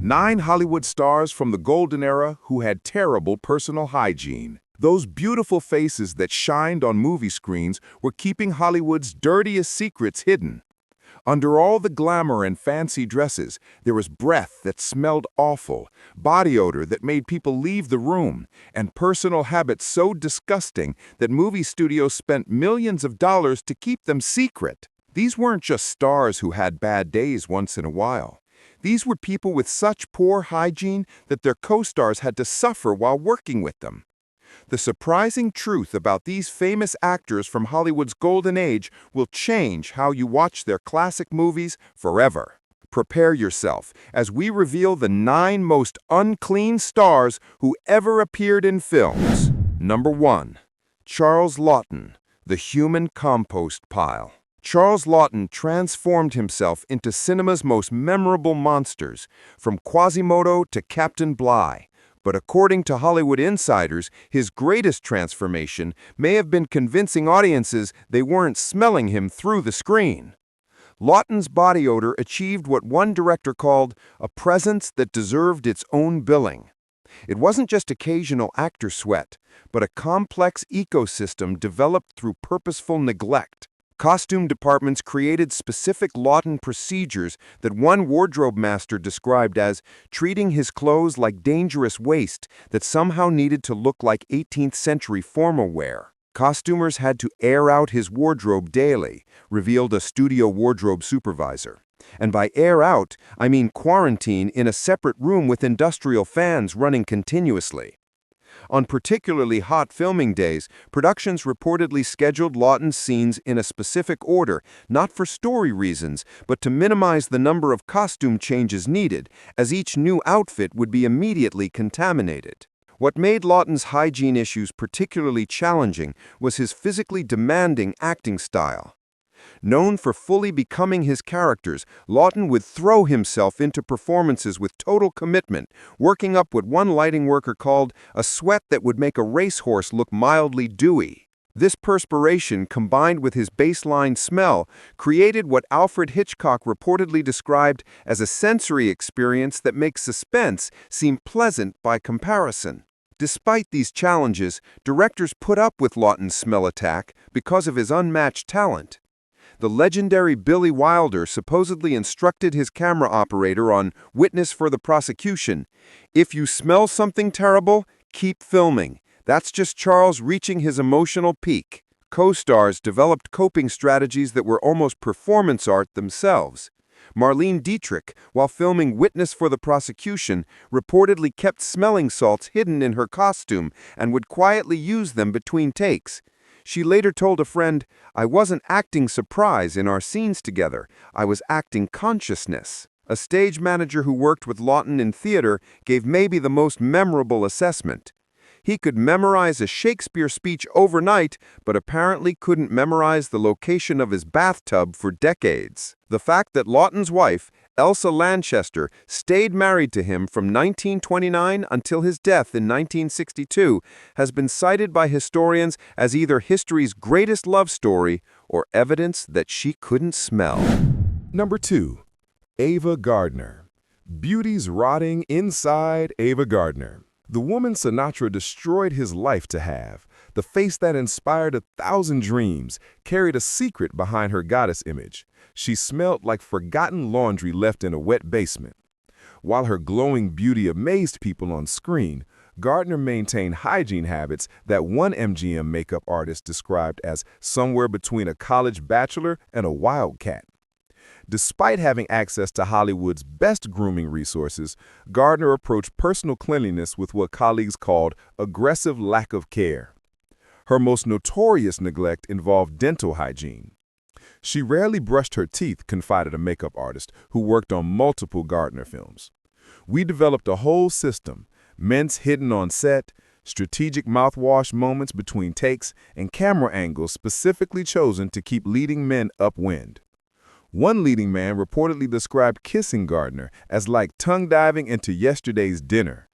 9 Hollywood stars from the golden era who had terrible personal hygiene. Those beautiful faces that shined on movie screens were keeping Hollywood's dirtiest secrets hidden. Under all the glamour and fancy dresses, there was breath that smelled awful, body odor that made people leave the room, and personal habits so disgusting that movie studios spent millions of dollars to keep them secret. These weren't just stars who had bad days once in a while. These were people with such poor hygiene that their co-stars had to suffer while working with them. The surprising truth about these famous actors from Hollywood's golden age will change how you watch their classic movies forever. Prepare yourself as we reveal the 9 most unclean stars who ever appeared in films. Number 1. Charles Laughton, the human compost pile. Charles Laughton transformed himself into cinema's most memorable monsters, from Quasimodo to Captain Bligh. But according to Hollywood insiders, his greatest transformation may have been convincing audiences they weren't smelling him through the screen. Laughton's body odor achieved what one director called a presence that deserved its own billing. It wasn't just occasional actor sweat, but a complex ecosystem developed through purposeful neglect. Costume departments created specific Laughton procedures that one wardrobe master described as treating his clothes like dangerous waste that somehow needed to look like 18th century formal wear. Costumers had to air out his wardrobe daily, revealed a studio wardrobe supervisor. And by air out, I mean quarantine in a separate room with industrial fans running continuously. On particularly hot filming days, productions reportedly scheduled Laughton's scenes in a specific order, not for story reasons, but to minimize the number of costume changes needed, as each new outfit would be immediately contaminated. What made Laughton's hygiene issues particularly challenging was his physically demanding acting style. Known for fully becoming his characters, Laughton would throw himself into performances with total commitment, working up what one lighting worker called a sweat that would make a racehorse look mildly dewy. This perspiration, combined with his baseline smell, created what Alfred Hitchcock reportedly described as a sensory experience that makes suspense seem pleasant by comparison. Despite these challenges, directors put up with Laughton's smell attack because of his unmatched talent. The legendary Billy Wilder supposedly instructed his camera operator on Witness for the Prosecution, "If you smell something terrible, keep filming. That's just Charles reaching his emotional peak." Co-stars developed coping strategies that were almost performance art themselves. Marlene Dietrich, while filming Witness for the Prosecution, reportedly kept smelling salts hidden in her costume and would quietly use them between takes. She later told a friend, "I wasn't acting surprise in our scenes together, I was acting consciousness." A stage manager who worked with Laughton in theater gave maybe the most memorable assessment. He could memorize a Shakespeare speech overnight, but apparently couldn't memorize the location of his bathtub for decades. The fact that Laughton's wife, Elsa Lanchester, stayed married to him from 1929 until his death in 1962 has been cited by historians as either history's greatest love story or evidence that she couldn't smell. Number 2. Ava Gardner. Beauty's rotting inside Ava Gardner. The woman Sinatra destroyed his life to have, the face that inspired 1,000 dreams, carried a secret behind her goddess image. She smelled like forgotten laundry left in a wet basement. While her glowing beauty amazed people on screen, Gardner maintained hygiene habits that one MGM makeup artist described as somewhere between a college bachelor and a wildcat. Despite having access to Hollywood's best grooming resources, Gardner approached personal cleanliness with what colleagues called aggressive lack of care. Her most notorious neglect involved dental hygiene. She rarely brushed her teeth, confided a makeup artist who worked on multiple Gardner films. "We developed a whole system, mints hidden on set, strategic mouthwash moments between takes, and camera angles specifically chosen to keep leading men upwind." One leading man reportedly described kissing Gardner as like tongue-diving into yesterday's dinner.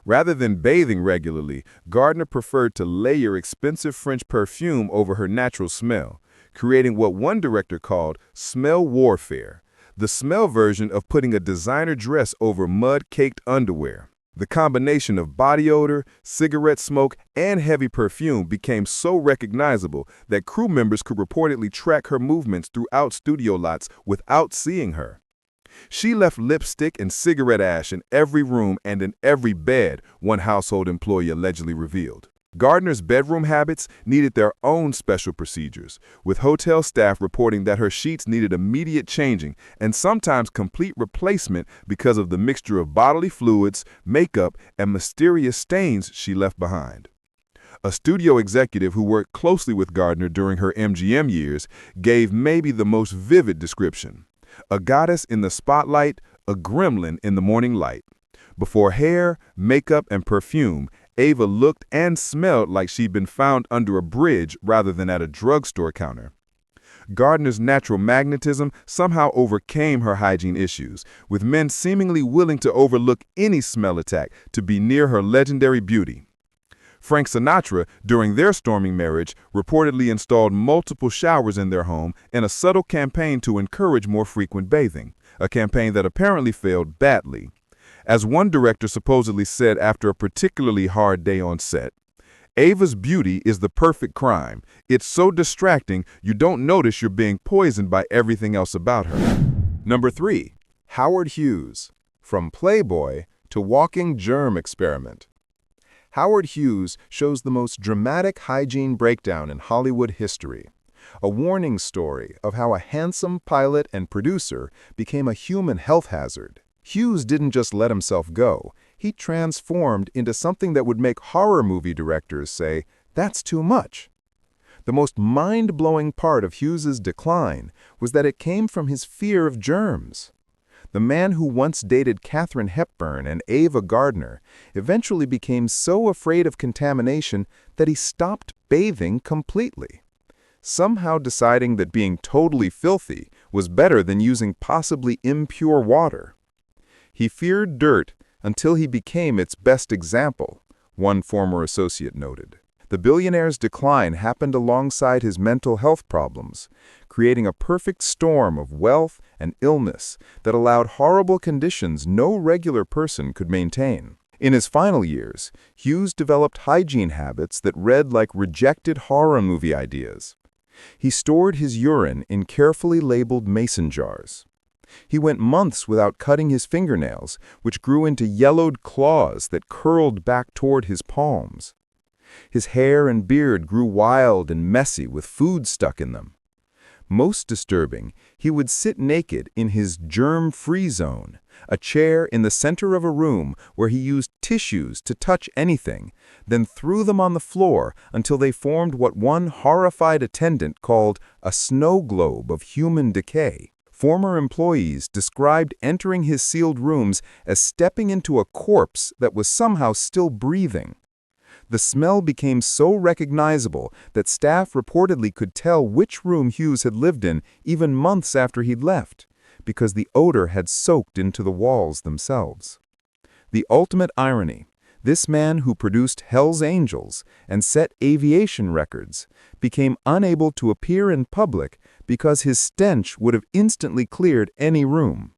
Rather than bathing regularly, Gardner preferred to layer expensive French perfume over her natural smell, creating what one director called smell warfare. the smell version of putting a designer dress over mud-caked underwear. The combination of body odor, cigarette smoke, and heavy perfume became so recognizable that crew members could reportedly track her movements throughout studio lots without seeing her. She left lipstick and cigarette ash in every room and in every bed, one household employee allegedly revealed. Gardner's bedroom habits needed their own special procedures, with hotel staff reporting that her sheets needed immediate changing and sometimes complete replacement because of the mixture of bodily fluids, makeup, and mysterious stains she left behind. A studio executive who worked closely with Gardner during her MGM years gave maybe the most vivid description: a goddess in the spotlight, a gremlin in the morning light. Before hair, makeup, and perfume, Ava looked and smelled like she'd been found under a bridge rather than at a drugstore counter. Gardner's natural magnetism somehow overcame her hygiene issues, with men seemingly willing to overlook any smell attack to be near her legendary beauty. Frank Sinatra, during their storming marriage, reportedly installed multiple showers in their home in a subtle campaign to encourage more frequent bathing, a campaign that apparently failed badly. As one director supposedly said after a particularly hard day on set, "Ava's beauty is the perfect crime. It's so distracting you don't notice you're being poisoned by everything else about her." Number 3. Howard Hughes. From Playboy to Walking Germ Experiment. Howard Hughes shows the most dramatic hygiene breakdown in Hollywood history. A warning story of how a handsome pilot and producer became a human health hazard. Hughes didn't just let himself go. He transformed into something that would make horror movie directors say, "That's too much." The most mind-blowing part of Hughes's decline was that it came from his fear of germs. The man who once dated Katharine Hepburn and Ava Gardner eventually became so afraid of contamination that he stopped bathing completely, somehow deciding that being totally filthy was better than using possibly impure water. He feared dirt until he became its best example, one former associate noted. The billionaire's decline happened alongside his mental health problems, creating a perfect storm of wealth and illness that allowed horrible conditions no regular person could maintain. In his final years, Hughes developed hygiene habits that read like rejected horror movie ideas. He stored his urine in carefully labeled mason jars. He went months without cutting his fingernails, which grew into yellowed claws that curled back toward his palms. His hair and beard grew wild and messy with food stuck in them. Most disturbing, he would sit naked in his germ-free zone, a chair in the center of a room where he used tissues to touch anything, then threw them on the floor until they formed what one horrified attendant called a snow globe of human decay. Former employees described entering his sealed rooms as stepping into a corpse that was somehow still breathing. The smell became so recognizable that staff reportedly could tell which room Hughes had lived in even months after he'd left, because the odor had soaked into the walls themselves. The ultimate irony: this man who produced Hell's Angels and set aviation records became unable to appear in public because his stench would have instantly cleared any room.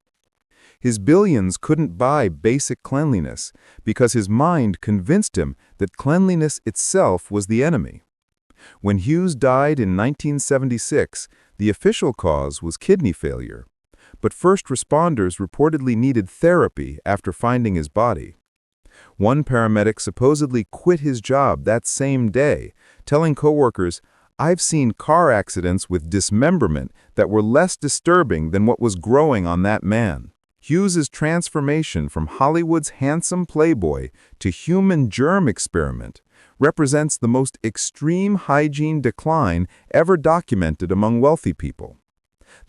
His billions couldn't buy basic cleanliness because his mind convinced him that cleanliness itself was the enemy. When Hughes died in 1976, the official cause was kidney failure, but first responders reportedly needed therapy after finding his body. One paramedic supposedly quit his job that same day, telling coworkers, "I've seen car accidents with dismemberment that were less disturbing than what was growing on that man." Hughes's transformation from Hollywood's handsome playboy to human germ experiment represents the most extreme hygiene decline ever documented among wealthy people.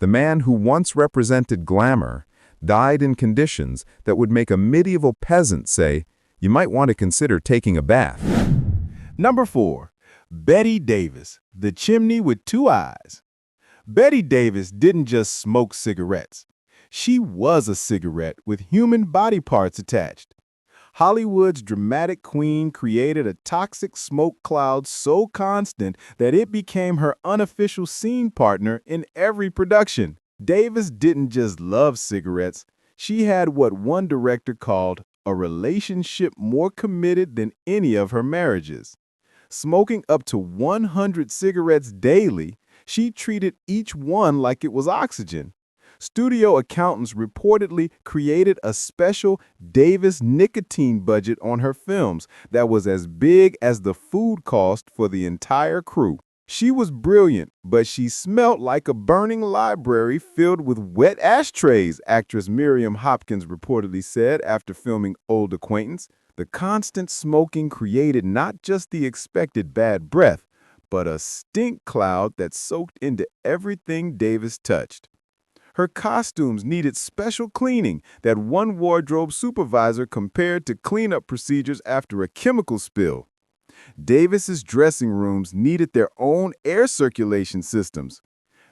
The man who once represented glamour died in conditions that would make a medieval peasant say, "You might want to consider taking a bath." Number 4. Bette Davis, the chimney with two eyes. Bette Davis didn't just smoke cigarettes. She was a cigarette with human body parts attached. Hollywood's dramatic queen created a toxic smoke cloud so constant that it became her unofficial scene partner in every production. Davis didn't just love cigarettes. She had what one director called a relationship more committed than any of her marriages. Smoking up to 100 cigarettes daily, she treated each one like it was oxygen. Studio accountants reportedly created a special Davis nicotine budget on her films that was as big as the food cost for the entire crew. She was brilliant, but she smelled like a burning library filled with wet ashtrays, actress Miriam Hopkins reportedly said after filming Old Acquaintance. The constant smoking created not just the expected bad breath, but a stink cloud that soaked into everything Davis touched. Her costumes needed special cleaning that one wardrobe supervisor compared to cleanup procedures after a chemical spill. Davis's dressing rooms needed their own air circulation systems.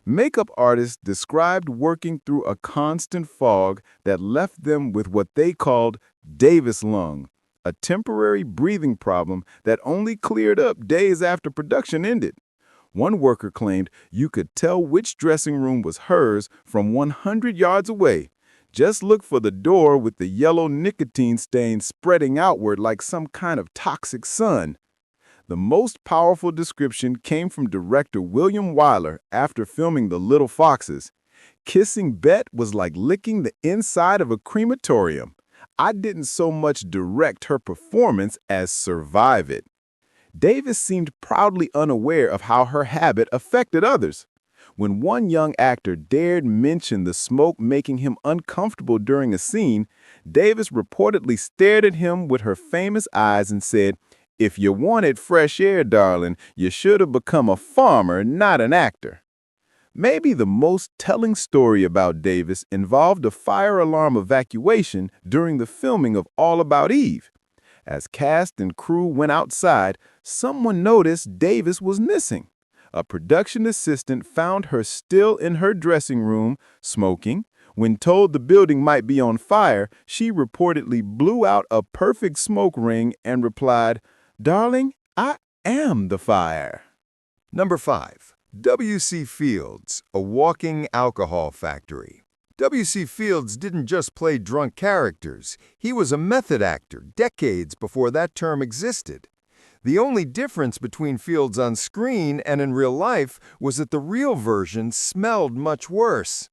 Makeup artists described working through a constant fog that left them with what they called Davis lung, a temporary breathing problem that only cleared up days after production ended. One worker claimed you could tell which dressing room was hers from 100 yards away. Just look for the door with the yellow nicotine stain spreading outward like some kind of toxic sun. The most powerful description came from director William Wyler after filming The Little Foxes. Kissing Bette was like licking the inside of a crematorium. I didn't so much direct her performance as survive it. Davis seemed proudly unaware of how her habit affected others. When one young actor dared mention the smoke making him uncomfortable during a scene, Davis reportedly stared at him with her famous eyes and said, "If you wanted fresh air, darling, you should have become a farmer, not an actor." Maybe the most telling story about Davis involved a fire alarm evacuation during the filming of All About Eve. As cast and crew went outside, someone noticed Davis was missing. A production assistant found her still in her dressing room, smoking. When told the building might be on fire, she reportedly blew out a perfect smoke ring and replied, "Darling, I am the fire." Number 5. W.C. Fields, a walking alcohol factory. W.C. Fields didn't just play drunk characters. He was a method actor decades before that term existed. The only difference between Fields on screen and in real life was that the real version smelled much worse.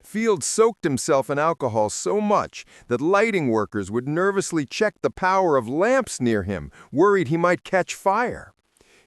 Fields soaked himself in alcohol so much that lighting workers would nervously check the power of lamps near him, worried he might catch fire.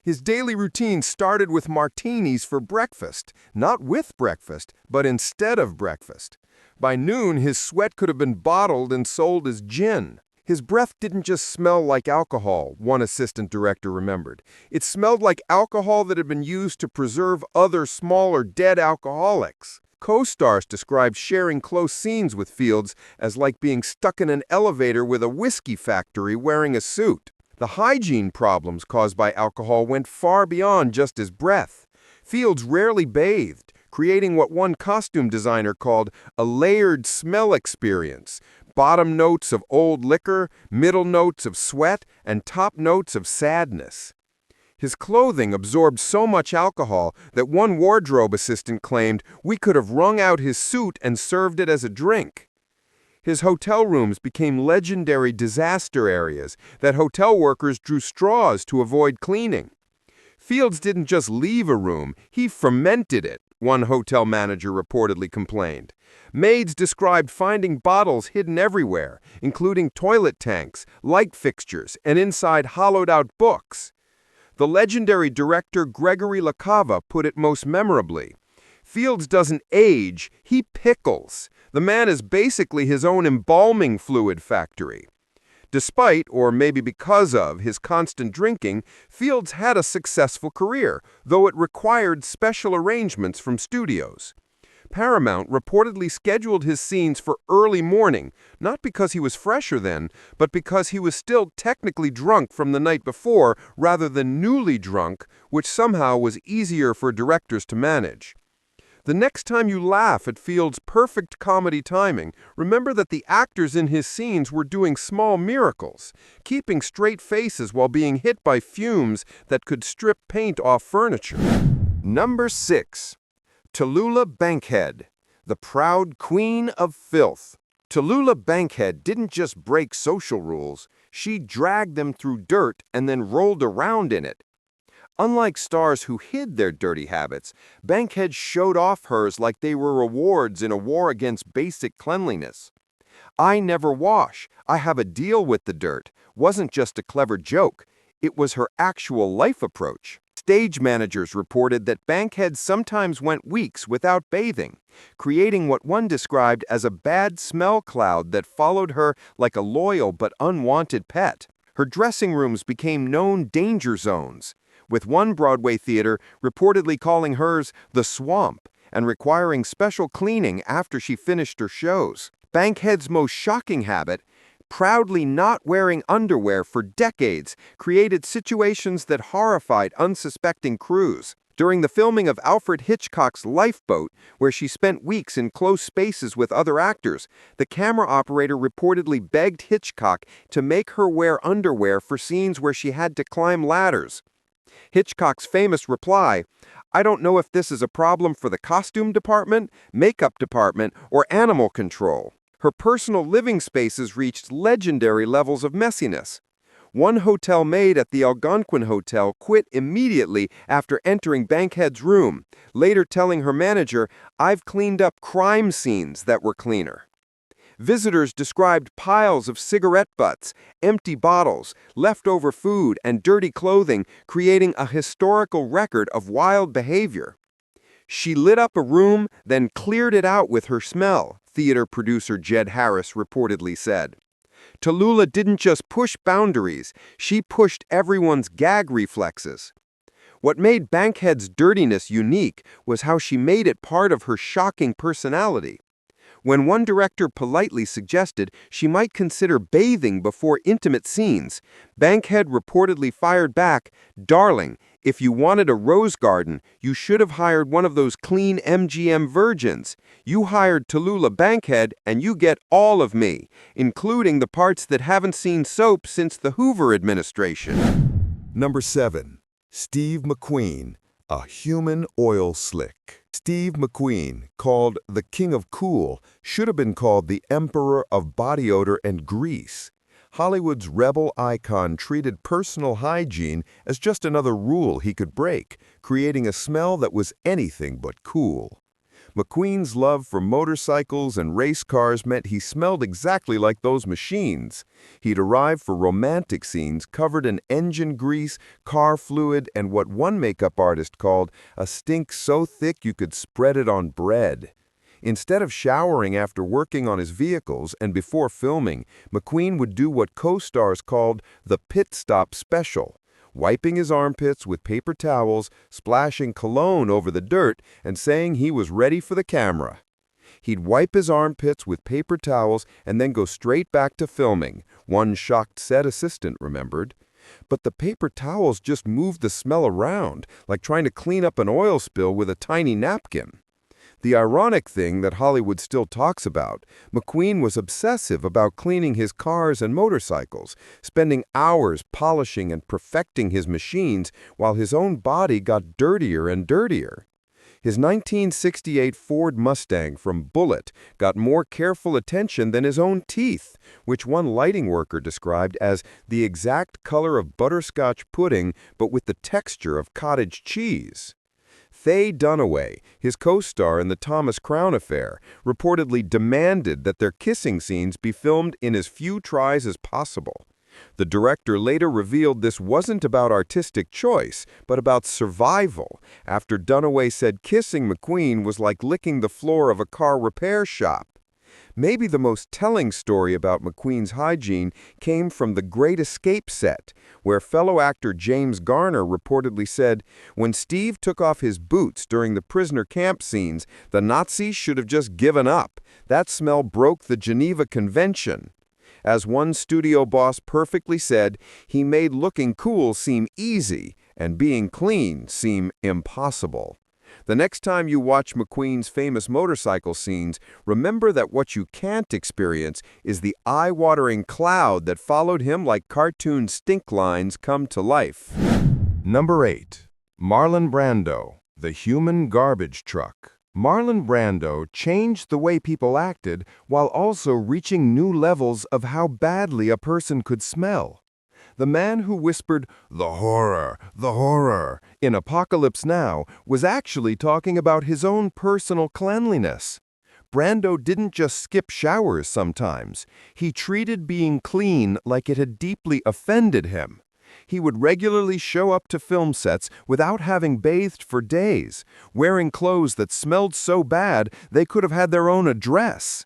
His daily routine started with martinis for breakfast, not with breakfast, but instead of breakfast. By noon, his sweat could have been bottled and sold as gin. His breath didn't just smell like alcohol, one assistant director remembered. It smelled like alcohol that had been used to preserve other smaller dead alcoholics. Co-stars described sharing close scenes with Fields as like being stuck in an elevator with a whiskey factory wearing a suit. The hygiene problems caused by alcohol went far beyond just his breath. Fields rarely bathed, creating what one costume designer called a layered smell experience. Bottom notes of old liquor, middle notes of sweat, and top notes of sadness. His clothing absorbed so much alcohol that one wardrobe assistant claimed we could have wrung out his suit and served it as a drink. His hotel rooms became legendary disaster areas that hotel workers drew straws to avoid cleaning. Fields didn't just leave a room, he fermented it, one hotel manager reportedly complained. Maids described finding bottles hidden everywhere, including toilet tanks, light fixtures, and inside hollowed-out books. The legendary director Gregory LaCava put it most memorably. Fields doesn't age, he pickles. The man is basically his own embalming fluid factory. Despite, or maybe because of, his constant drinking, Fields had a successful career, though it required special arrangements from studios. Paramount reportedly scheduled his scenes for early morning, not because he was fresher then, but because he was still technically drunk from the night before rather than newly drunk, which somehow was easier for directors to manage. The next time you laugh at Fields' perfect comedy timing, remember that the actors in his scenes were doing small miracles, keeping straight faces while being hit by fumes that could strip paint off furniture. Number 6. Tallulah Bankhead, the proud queen of filth. Tallulah Bankhead didn't just break social rules, she dragged them through dirt and then rolled around in it. Unlike stars who hid their dirty habits, Bankhead showed off hers like they were rewards in a war against basic cleanliness. "I never wash, I have a deal with the dirt," wasn't just a clever joke, it was her actual life approach. Stage managers reported that Bankhead sometimes went weeks without bathing, creating what one described as a bad smell cloud that followed her like a loyal but unwanted pet. Her dressing rooms became known danger zones, with one Broadway theater reportedly calling hers the swamp and requiring special cleaning after she finished her shows. Bankhead's most shocking habit, proudly not wearing underwear for decades, created situations that horrified unsuspecting crews. During the filming of Alfred Hitchcock's Lifeboat, where she spent weeks in close spaces with other actors, the camera operator reportedly begged Hitchcock to make her wear underwear for scenes where she had to climb ladders. Hitchcock's famous reply, "I don't know if this is a problem for the costume department, makeup department, or animal control." Her personal living spaces reached legendary levels of messiness. One hotel maid at the Algonquin Hotel quit immediately after entering Bankhead's room, later telling her manager, "I've cleaned up crime scenes that were cleaner." Visitors described piles of cigarette butts, empty bottles, leftover food, and dirty clothing, creating a historical record of wild behavior. "She lit up a room, then cleared it out with her smell," theater producer Jed Harris reportedly said. Tallulah didn't just push boundaries, she pushed everyone's gag reflexes. What made Bankhead's dirtiness unique was how she made it part of her shocking personality. When one director politely suggested she might consider bathing before intimate scenes, Bankhead reportedly fired back, "Darling, if you wanted a rose garden, you should have hired one of those clean MGM virgins. You hired Tallulah Bankhead and you get all of me, including the parts that haven't seen soap since the Hoover administration." Number 7. Steve McQueen, a human oil slick. Steve McQueen, called the King of Cool, should have been called the Emperor of Body Odor and Grease. Hollywood's rebel icon treated personal hygiene as just another rule he could break, creating a smell that was anything but cool. McQueen's love for motorcycles and race cars meant he smelled exactly like those machines. He'd arrive for romantic scenes covered in engine grease, car fluid, and what one makeup artist called a stink so thick you could spread it on bread. Instead of showering after working on his vehicles and before filming, McQueen would do what co-stars called the pit stop special, wiping his armpits with paper towels, splashing cologne over the dirt, and saying he was ready for the camera. He'd wipe his armpits with paper towels and then go straight back to filming, one shocked set assistant remembered. But the paper towels just moved the smell around, like trying to clean up an oil spill with a tiny napkin. The ironic thing that Hollywood still talks about, McQueen was obsessive about cleaning his cars and motorcycles, spending hours polishing and perfecting his machines while his own body got dirtier and dirtier. His 1968 Ford Mustang from Bullitt got more careful attention than his own teeth, which one lighting worker described as the exact color of butterscotch pudding but with the texture of cottage cheese. Faye Dunaway, his co-star in the Thomas Crown Affair, reportedly demanded that their kissing scenes be filmed in as few tries as possible. The director later revealed this wasn't about artistic choice, but about survival, after Dunaway said kissing McQueen was like licking the floor of a car repair shop. Maybe the most telling story about McQueen's hygiene came from The Great Escape set, where fellow actor James Garner reportedly said, "When Steve took off his boots during the prisoner camp scenes, the Nazis should have just given up. That smell broke the Geneva Convention." As one studio boss perfectly said, he made looking cool seem easy and being clean seem impossible. The next time you watch McQueen's famous motorcycle scenes, remember that what you can't experience is the eye-watering cloud that followed him like cartoon stink lines come to life. Number 8. Marlon Brando, the human garbage truck. Marlon Brando changed the way people acted while also reaching new levels of how badly a person could smell. The man who whispered, the horror," in Apocalypse Now was actually talking about his own personal cleanliness. Brando didn't just skip showers sometimes. He treated being clean like it had deeply offended him. He would regularly show up to film sets without having bathed for days, wearing clothes that smelled so bad they could have had their own address.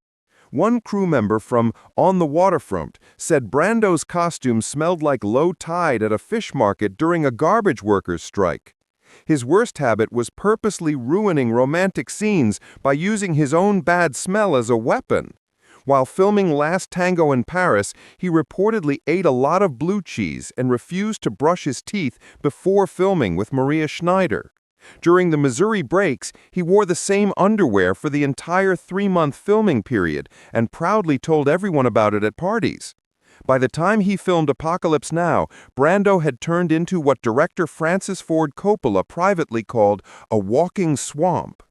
One crew member from On the Waterfront said Brando's costume smelled like low tide at a fish market during a garbage workers' strike. His worst habit was purposely ruining romantic scenes by using his own bad smell as a weapon. While filming Last Tango in Paris, he reportedly ate a lot of blue cheese and refused to brush his teeth before filming with Maria Schneider. During the Missouri breaks, he wore the same underwear for the entire 3-month filming period and proudly told everyone about it at parties. By the time he filmed Apocalypse Now, Brando had turned into what director Francis Ford Coppola privately called a walking swamp.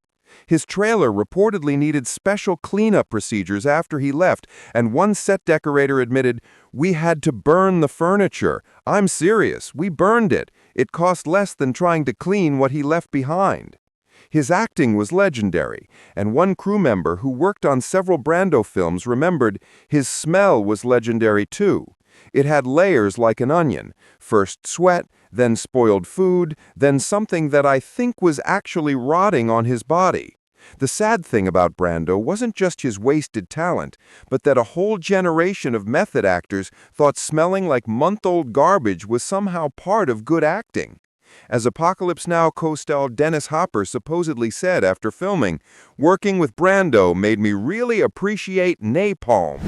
His trailer reportedly needed special cleanup procedures after he left, and one set decorator admitted, "We had to burn the furniture. I'm serious, we burned it. It cost less than trying to clean what he left behind." His acting was legendary, and one crew member who worked on several Brando films remembered his smell was legendary too. It had layers like an onion, first sweat, then spoiled food, then something that I think was actually rotting on his body. The sad thing about Brando wasn't just his wasted talent, but that a whole generation of method actors thought smelling like month-old garbage was somehow part of good acting. As Apocalypse Now co-star Dennis Hopper supposedly said after filming, "Working with Brando made me really appreciate napalm."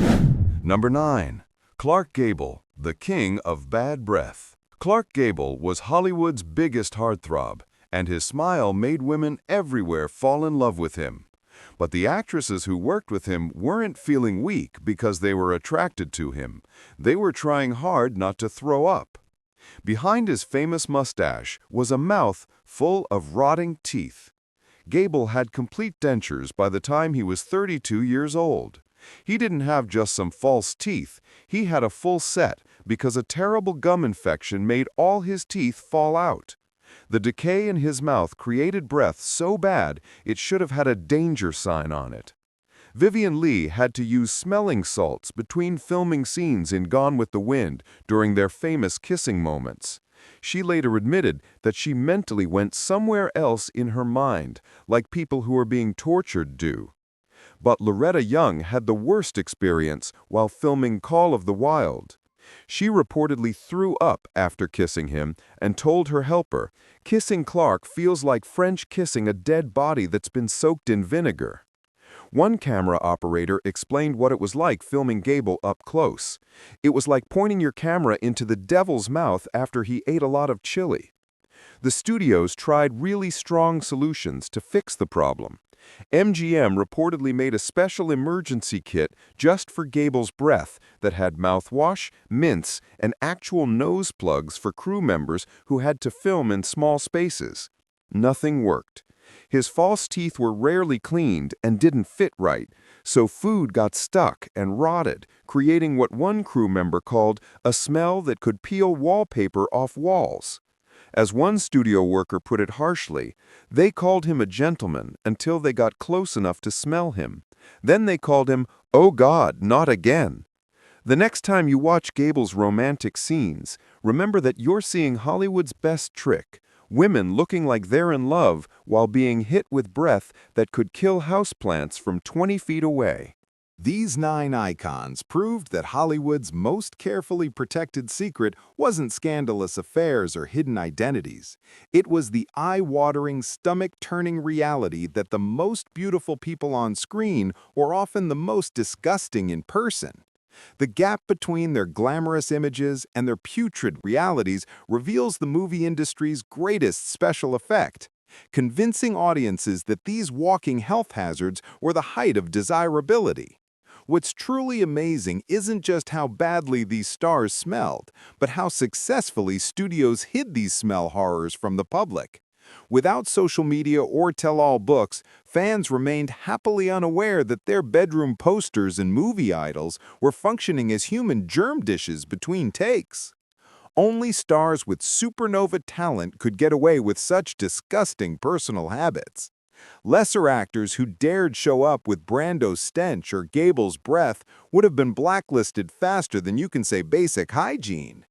Number 9. Clark Gable, the king of bad breath. Clark Gable was Hollywood's biggest heartthrob, and his smile made women everywhere fall in love with him. But the actresses who worked with him weren't feeling weak because they were attracted to him. They were trying hard not to throw up. Behind his famous mustache was a mouth full of rotting teeth. Gable had complete dentures by the time he was 32 years old. He didn't have just some false teeth, he had a full set because a terrible gum infection made all his teeth fall out. The decay in his mouth created breath so bad it should have had a danger sign on it. Vivien Leigh had to use smelling salts between filming scenes in Gone with the Wind during their famous kissing moments. She later admitted that she mentally went somewhere else in her mind, like people who are being tortured do. But Loretta Young had the worst experience while filming Call of the Wild. She reportedly threw up after kissing him and told her helper, "Kissing Clark feels like French kissing a dead body that's been soaked in vinegar." One camera operator explained what it was like filming Gable up close. It was like pointing your camera into the devil's mouth after he ate a lot of chili. The studios tried really strong solutions to fix the problem. MGM reportedly made a special emergency kit just for Gable's breath that had mouthwash, mints, and actual nose plugs for crew members who had to film in small spaces. Nothing worked. His false teeth were rarely cleaned and didn't fit right, so food got stuck and rotted, creating what one crew member called a smell that could peel wallpaper off walls. As one studio worker put it harshly, they called him a gentleman until they got close enough to smell him. Then they called him, "Oh God, not again." The next time you watch Gable's romantic scenes, remember that you're seeing Hollywood's best trick, women looking like they're in love while being hit with breath that could kill houseplants from 20 feet away. These 9 icons proved that Hollywood's most carefully protected secret wasn't scandalous affairs or hidden identities. It was the eye-watering, stomach-turning reality that the most beautiful people on screen were often the most disgusting in person. The gap between their glamorous images and their putrid realities reveals the movie industry's greatest special effect, convincing audiences that these walking health hazards were the height of desirability. What's truly amazing isn't just how badly these stars smelled, but how successfully studios hid these smell horrors from the public. Without social media or tell-all books, fans remained happily unaware that their bedroom posters and movie idols were functioning as human germ dishes between takes. Only stars with supernova talent could get away with such disgusting personal habits. Lesser actors who dared show up with Brando's stench or Gable's breath would have been blacklisted faster than you can say basic hygiene.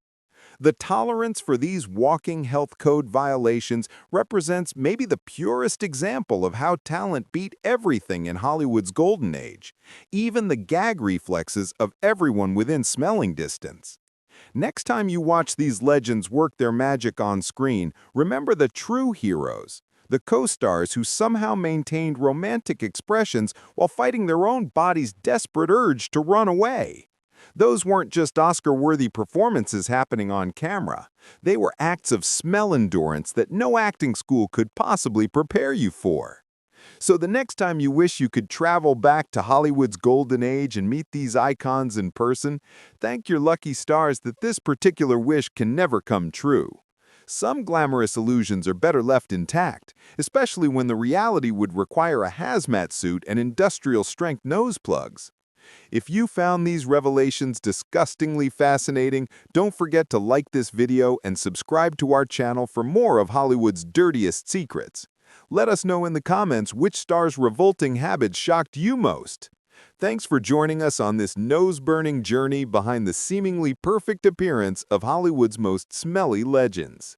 The tolerance for these walking health code violations represents maybe the purest example of how talent beat everything in Hollywood's golden age, even the gag reflexes of everyone within smelling distance. Next time you watch these legends work their magic on screen, remember the true heroes, the co-stars who somehow maintained romantic expressions while fighting their own body's desperate urge to run away. Those weren't just Oscar-worthy performances happening on camera. They were acts of smell endurance that no acting school could possibly prepare you for. So the next time you wish you could travel back to Hollywood's golden age and meet these icons in person, thank your lucky stars that this particular wish can never come true. Some glamorous illusions are better left intact, especially when the reality would require a hazmat suit and industrial-strength nose plugs. If you found these revelations disgustingly fascinating, don't forget to like this video and subscribe to our channel for more of Hollywood's dirtiest secrets. Let us know in the comments which star's revolting habits shocked you most. Thanks for joining us on this nose-burning journey behind the seemingly perfect appearance of Hollywood's most smelly legends.